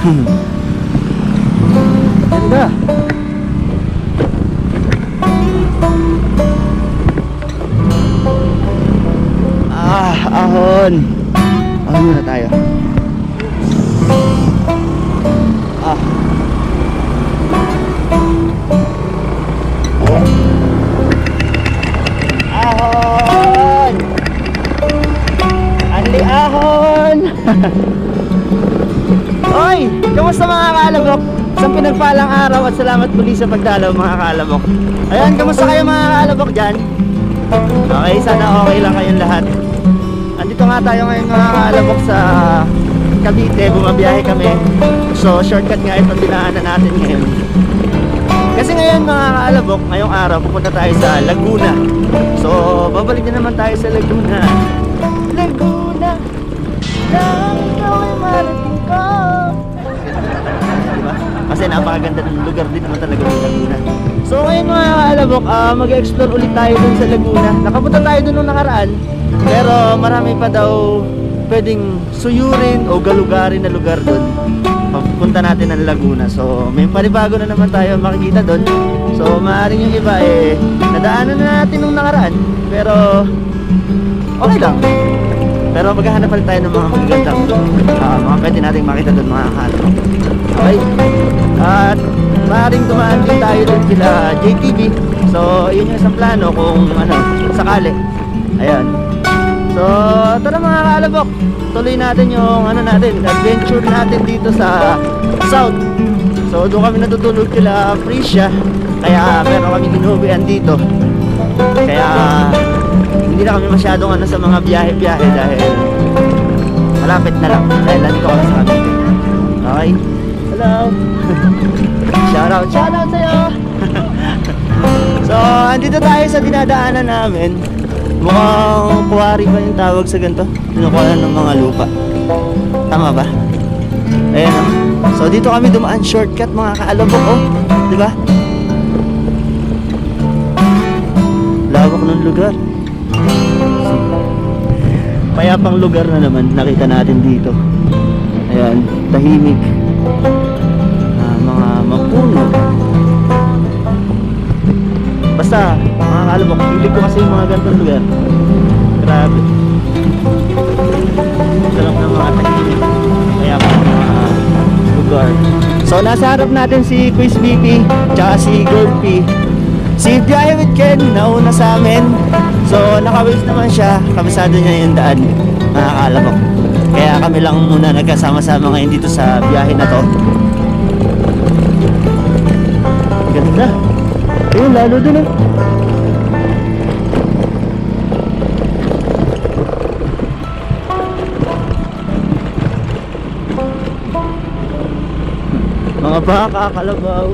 Ganda. Ahon. Ahon muna tayo. Ahon. Anli ahon. Oy, kamusta mga kaalabok? Isang pinagpalang araw at salamat muli sa pagdalaw mga kaalabok. Ayan, kamusta kayo mga kaalabok dyan? Okay, sana okay lang kayong lahat. Andito nga tayo ngayon mga kaalabok sa Cavite, bumabiyahe kami. So shortcut nga itong dinaanan natin ngayon. Kasi ngayon mga kaalabok, ngayong araw pupunta tayo sa Laguna. So babalik din naman tayo sa Laguna. Laguna, lang ikaw ay marating ko. Diba? Kasi napakaganda ng lugar din naman talaga ng Laguna. So ngayon mga kaalabok, mag-explore ulit tayo dun sa Laguna. Nakapunta tayo dun nung nakaraan, pero marami pa daw pwedeng suyurin o galugarin na lugar dun. Papunta natin ng Laguna. So may panibago na naman tayo makikita dun. So maaaring yung iba nadaanan na natin nung nakaraan, pero okay lang. Pero maghahanap ulit tayo ng mga magagandang mga pwede nating makita dun mga kaalabok. Okay? At maaaring dumaan din tayo dun sila JTV. So yun yung isang plano kung sakali. Ayan. So tara mga kaalabok, tuloy natin yung adventure natin dito sa South. So doon kami natutulog kila Frisia, kaya meron kami ginubian dito. Kaya hindi na kami masyadong sa mga biyahe-biyahe dahil malapit na lang. Dahil nandito kami sa Cavite. Okay? Hello! Shoutout sa'yo! So andito tayo sa dinadaanan namin. Mukhang quarry ba yung tawag sa ganito? Pinukuha ng mga lupa. Tama ba? Ayan o. So dito kami dumaan shortcut mga kaalabok diba? Lawak ng lugar. Payapang lugar na naman nakita natin dito. Ayan, tahimik. Mga mapuno. Basta, mga kaalabok, hilig ko kasi yung mga ganitong lugar. Grabe. Sarap ng mga tahimik. Kaya mga lugar. So, nasa harap natin si Quiz BP, tsaka si Gold P. Si Biyahe with Ken, nauna sa amin. So, naka-waves naman siya. Kabisado niya yung daan, mga kaalabok. Kaya kami lang muna nagkasama-sama ngayon dito sa biyahe na to. Ganda. Ayun, lalo dun mga baka, kalabaw.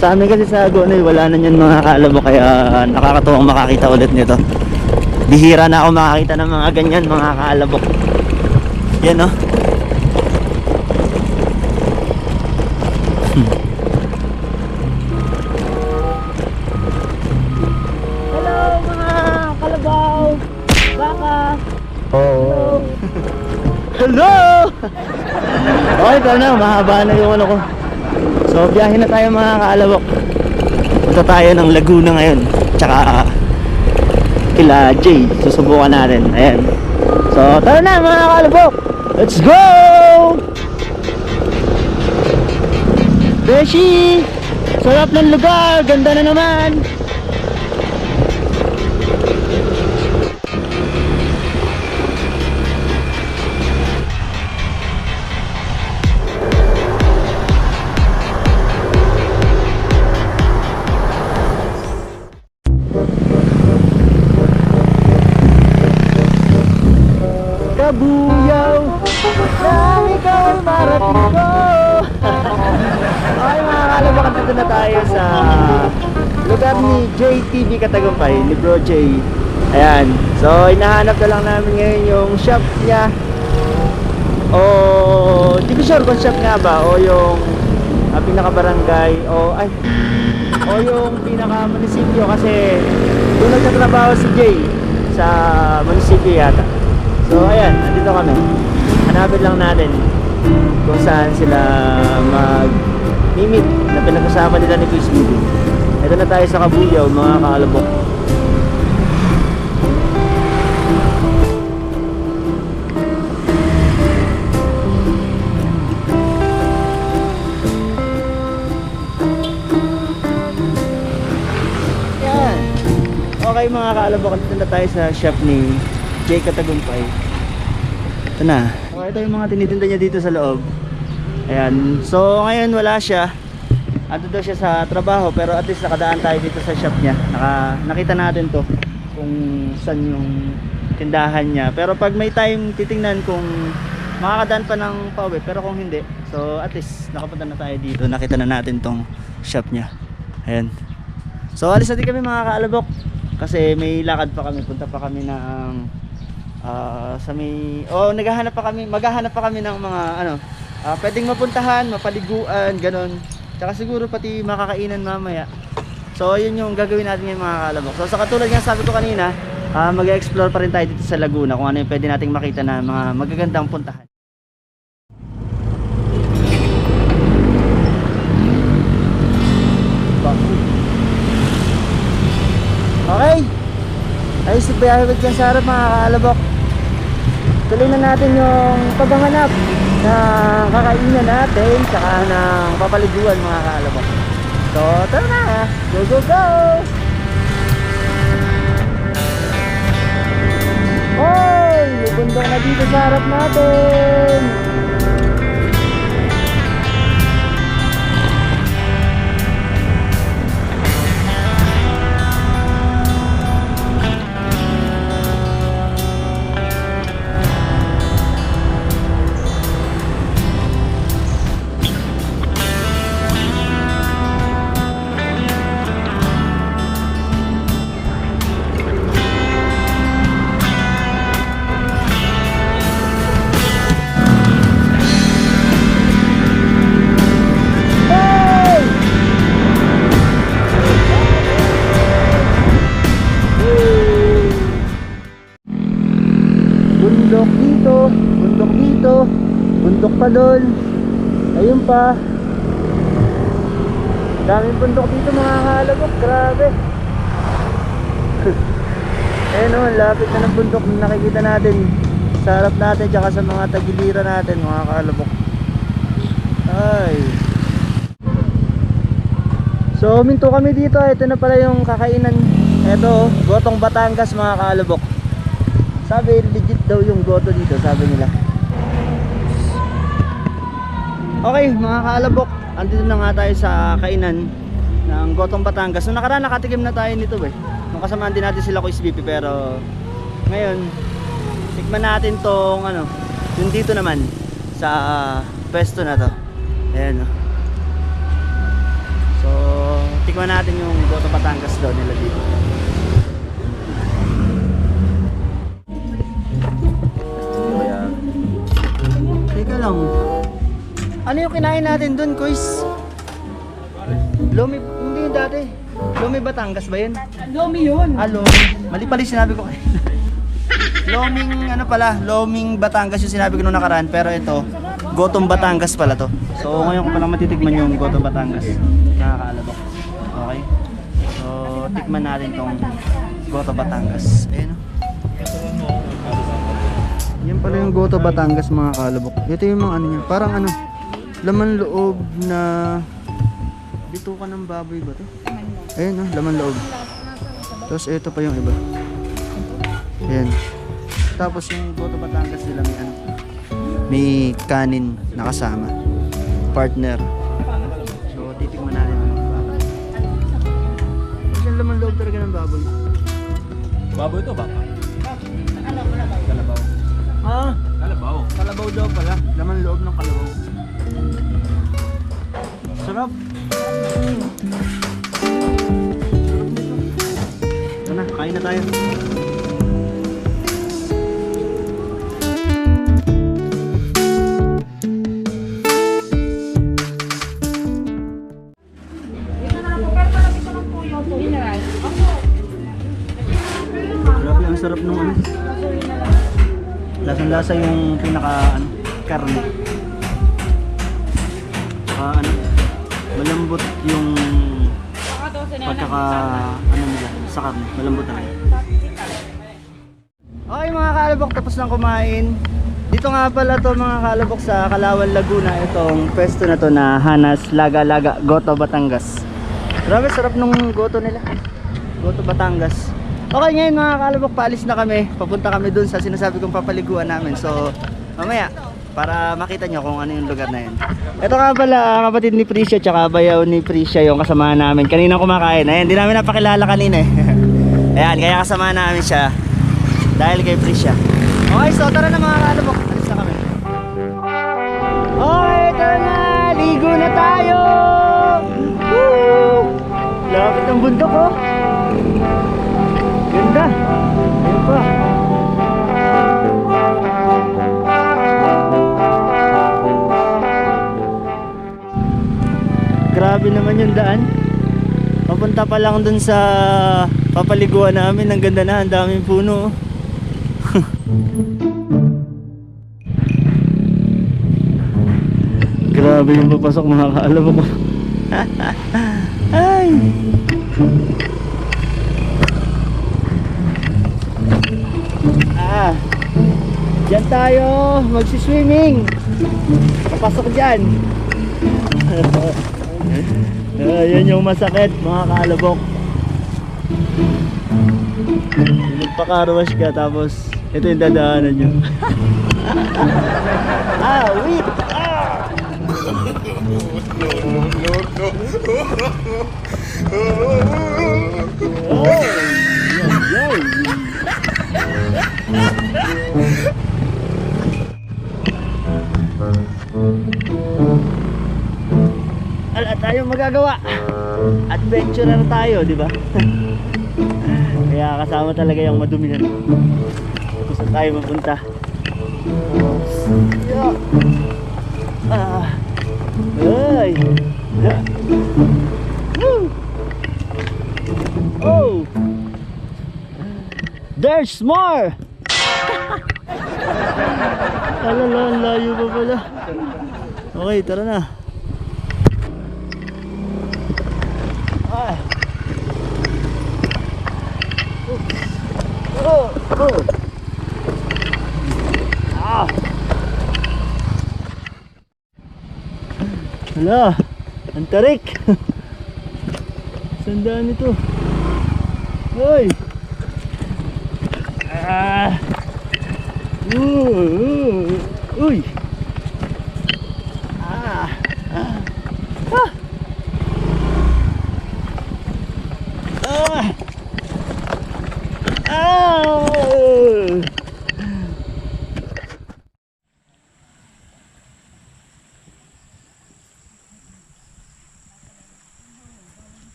Sa amin kasi sa Agonoy wala na yan mga kaalabok, kaya nakakatuwang makakita ulit nito. Bihira na ako makakita ng mga ganyan mga kaalabok. Yan Hello mga kalabaw, baka. Oh. Hello. Okay, ito na, mahaba na yung ko. So biyahe na tayo mga kaalabok. Punta tayo ng Laguna ngayon. Tsaka kila Jay, susubukan natin. Ayan. So tara na mga kaalabok, let's go! Beshi! Sarap ng lugar, ganda na naman. Kabuyaw, lang ikaw ay marating ko. Okay mga kaalabok, dito na tayo sa lugar ni JTV Katagumpay, ni Bro J. Ayan, so hinahanap na lang namin ngayon yung shop niya. O di ko sure kung shop nga ba o yung pinaka-barangay o yung pinaka-munisipyo, kasi doon nagtatrabaho si Jay sa munisipyo yata. So ayan, nandito kami. Hanapin lang natin. kung saan sila mag-meet na pinag-usapan nila ni Kuya Speedy. Ito na tayo sa Kabuyaw mga kaalabok. Okay mga kaalabok, dito na tayo sa shop ni Jay Katagumpay. Ito na. Okay, ito yung mga tinitinda niya dito sa loob. Ayan. So ngayon wala siya. Ando daw siya sa trabaho, pero at least nakadaan tayo dito sa shop niya. Nakita natin to kung saan yung tindahan niya. Pero pag may time titingnan kung makakadaan pa ng pauwi, pero kung hindi, so at least nakapunta na tayo dito. Nakita na natin tong shop niya. Ayan. So alis na din kami mga kaalabok. Kasi may lakad pa kami, punta pa kami ng sa may maghahanap pa kami ng mga pwedeng mapuntahan, mapaliguan, ganon. Tsaka siguro pati makakainan mamaya. So yun yung gagawin natin ngayon mga kalabok. So sa katulad nga sabi ko kanina, mag-explore pa rin tayo dito sa Laguna kung ano yung pwede nating makita na mga magagandang puntahan. Okay, ayos na biyahe dyan sa harap mga kaalabok. Tuloy na natin yung paghahanap ng kakainan natin tsaka ng papaliguan mga kaalabok. So tara na, go go go! Hoy, may bundok na dito sa harap natin. Bundok dito, bundok pa doon, ayun pa, daming bundok dito mga kaalabok, grabe. Ayun o, lapit na ng bundok na nakikita natin sa harap natin tsaka sa mga tagiliran natin mga kaalabok. Ay, so minto kami dito. Ito na pala yung kakainan. Ito, Gotong Batangas mga kaalabok. Sabi legit daw yung goto dito, sabi nila. Okay mga kaalabok, andito na nga tayo sa kainan ng Gotong Batangas. So nakaraan nakatikim na tayo nito nung kasamaan din natin sila Kuya SBP. Pero ngayon tikman natin tong yung dito naman sa pesto na to. Ayan. So tikman natin yung Gotong Batangas daw nila dito. Teka lang. Ano yung kinain natin dun, Kuys? Lomi, hindi yun dati. Lomi Batangas ba yun? Lomi yun. Lomi. Mali pala yung sinabi ko kayo. Loming Batangas yung sinabi ko nung nakaraan. Pero ito, Gotong Batangas pala to. So ngayon ko palang matitikman yung Gotong Batangas. Nakakaalabok. Okay? So, tikman natin tong Gotong Batangas. Ayun o. Yan pala yung Gotong Batangas mga kalabok. Ito yung mga niya, parang laman loob na bituka ng baboy ba to? Ayun laman loob. Tapos ito pa yung iba. Ayan. Tapos yung Gotong Batangas nila may kanin na kasama. Partner. So titikman natin ang baboy. Kasi yung laman loob talaga ng baboy. Baboy to baka? Kalabaw. Kalabaw. Kalabaw daw pala. Laman loob ng kalabaw. Sarap. Ito na, kain na tayo. Grabe, ang sarap nung lasang-lasa yung karne. ano, malambot yung pagkaka ano nila sa karne, malambot na rin. Okay mga kalabok, tapos nang kumain. Dito nga pala to mga kalabok sa Kalawan, Laguna, itong pwesto na to na Hanas Laga Laga Goto Batangas. Grabe sarap nung goto nila, Goto Batangas. Okay, ngayon mga kalabok, paalis na kami. Papunta kami dun sa sinasabi kong papaliguan namin. So mamaya, para makita nyo kung ano yung lugar na yun. Ito nga pala kapatid ni Priscia, tsaka bayaw ni Priscia yung kasama namin. Kaninang kumakain, ayan, hindi namin napakilala kanina eh. Ayan, kaya kasama namin siya dahil kay Priscia. Okay, so tara na mga kalabok, alis na kami. Okay, tara na, ligo na tayo. Woo! Lapit ng bundok oh. Ganda. Ayun pa. Grabe naman yung daan. Papunta pa lang dun sa papaliguan namin. Ang ganda na, ang daming puno. Grabe yung papasok mga kaalabok ko. Ay. Diyan tayo magsiswimming. Papasok dyan. Yan yung masakit mga kaalabok. Magpakarwash ka tapos ito yung dadaanan nyo. Wait! Wala tayong magagawa. Adventurer tayo, di ba? Kaya kasama talaga yung madumi na. Kung saan tayo mapunta. Ay. Oh. There's more. Alala, layo pa pala. Okay, tara na. Hala, ang tarik. Sandaan ito. Hoy. Uy.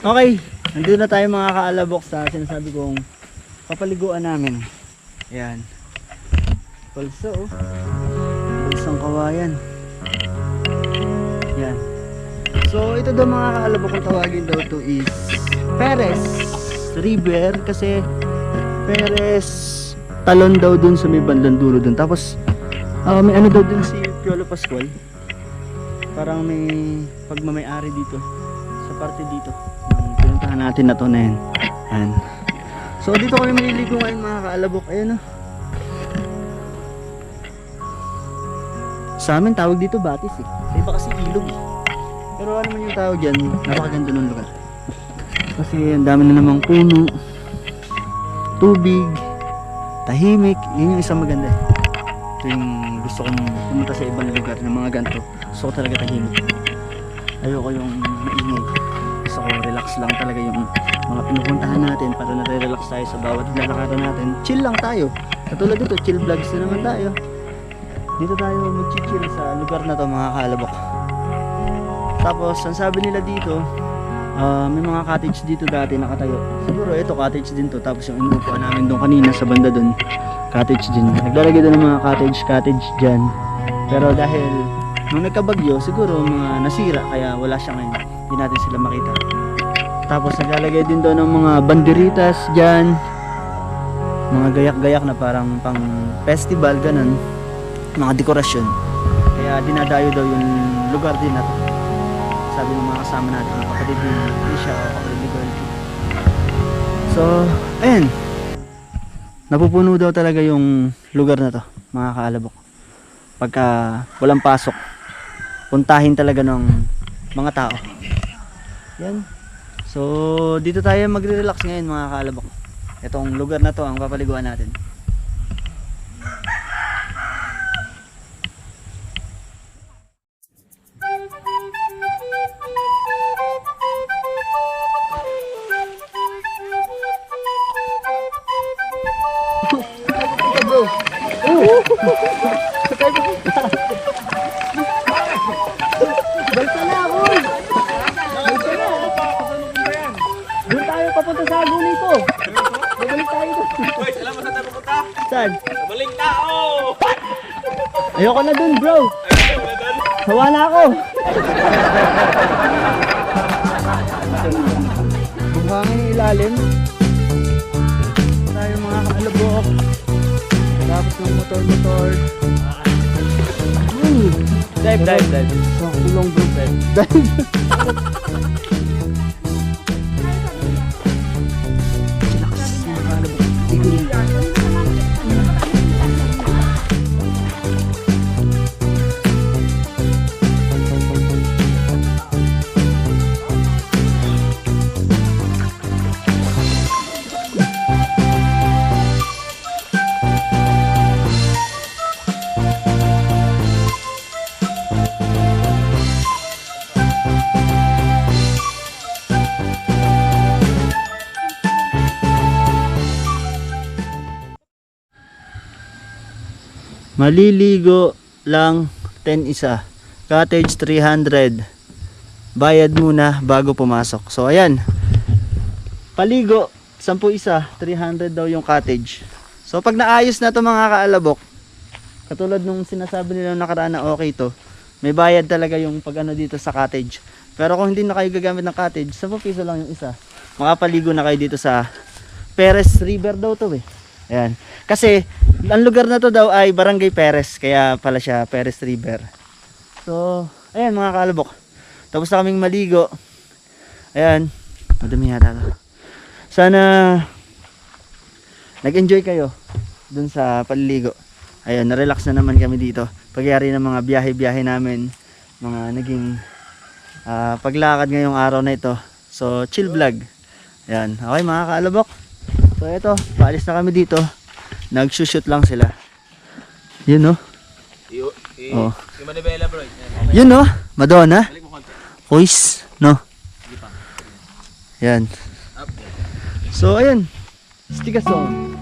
Okay, nandito na tayo mga kaalabok sa sinasabi kong papaliguan namin. Ayan. Pulso oh. Pulsong kawayan. Ayan. So ito daw mga kaalabok, kung tawagin daw to is Perez River, kasi Perez talon daw dun sa may bandang dulo dun. Tapos may ano daw dun si Piolo Pascual. Parang may pagmamay-ari dito sa parte dito ng pinuntahan natin na to na yan. Ayan. So dito kami maliligo ngayon mga kaalabok. Ayan o. Sa amin tawag dito Batis eh. Sa iba kasi ilog eh. Pero ano man yung tawag dyan, napakaganda ng lugar. Kasi ang dami na namang puno, tubig, tahimik. Yun yung isang maganda eh. Ito yung gusto kong pumunta sa ibang lugar ng mga ganito. Gusto ko talaga tahimik. Ayoko yung maingay. Gusto ko relax lang talaga yung mga pinupuntahan natin para nare-relax tayo sa bawat lalakaran natin. Chill lang tayo. Katulad dito, chill vlogs na naman tayo. Dito tayo mag-chill sa lugar na to mga kaalabok. Tapos ang sabi nila dito, may mga cottage dito dati nakatayo. Siguro ito cottage din to. Tapos yung inuupuan namin doon kanina sa banda doon, cottage din. Naglalagay doon ng mga cottage dyan. Pero dahil nung nagkabagyo, siguro mga nasira, kaya wala siya ngayon. Hindi natin sila makita. Tapos naglalagay din doon ng mga banderitas dyan. mga gayak-gayak na parang pang festival, ganun, mga dekorasyon. Kaya dinadayo daw yung lugar din na to. Sabi ng mga kasama natin, kapatid ni Isha o kapatid ni Girl. So, ayan. Napupuno daw talaga yung lugar na to, mga kaalabok. Pagka walang pasok, puntahin talaga ng mga tao. Yan. So, dito tayo magre-relax ngayon, mga kaalabok. Itong lugar na to ang papaliguan natin. Balta na ako! Balta na! Doon tayo papunta sa ago nito! Babalik tayo doon! Boys, alam mo saan tayo pupunta? Saan? Maling tao! Ayoko na dun, bro! Sawa na ako! Buhangin yung ilalim. Tayo mga kaalabok. Tapos ng motor-motor. Dive, dive, dive. Tulong bro. Dive. Relax, mga kaalabok. Sige. Maliligo lang 10 isa. Cottage 300. Bayad muna bago pumasok. So ayan. Paligo 10 isa, 300 daw yung cottage. So pag naayos na to mga kaalabok, katulad nung sinasabi nila nakaraan na okay to, may bayad talaga yung pag ano dito sa cottage. Pero kung hindi na kayo gagamit ng cottage, 10 piso lang yung isa. Makapaligo na kayo dito sa Perez River daw to eh. Ayan. Kasi ang lugar na to daw ay Barangay Perez, kaya pala siya Perez River. So, ayan mga kaalabok. Tapos na kaming maligo. Ayan. Madami yata to. Sana nag-enjoy kayo dun sa paliligo. Ayun, na-relax na naman kami dito. Pagyari ng mga biyahe-biyahe namin, mga naging paglakad ngayong araw na ito. So, chill vlog. Ayan. Okay mga kaalabok. So ito, paalis na kami dito. Nag-shoot lang sila. Yun no? Oh. Si Manibela bro. Yun no? Madonna. Balik mo konti. Hoist, no? Yan. Up. So ayun. Sticker song.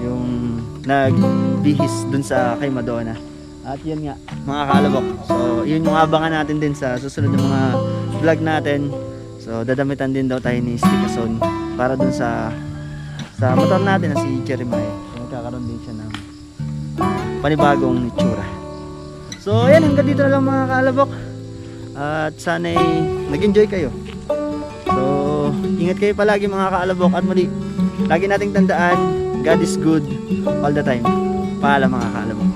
Yung nagbihis dun sa kay Madonna. At yun nga, mga kaalabok. So yun yung abangan natin din sa susunod ng mga vlog natin. So dadamitan din daw tayo ni Sticker Song para dun sa motor natin na si Jeremiah. So, magkakaroon din siya ng panibagong itsura. So ayan, hanggang dito na lang mga kaalabok. At sana'y nag-enjoy kayo. So ingat kayo palagi mga kaalabok. At muli, lagi nating tandaan, God is good all the time. Paalam mga kaalabok.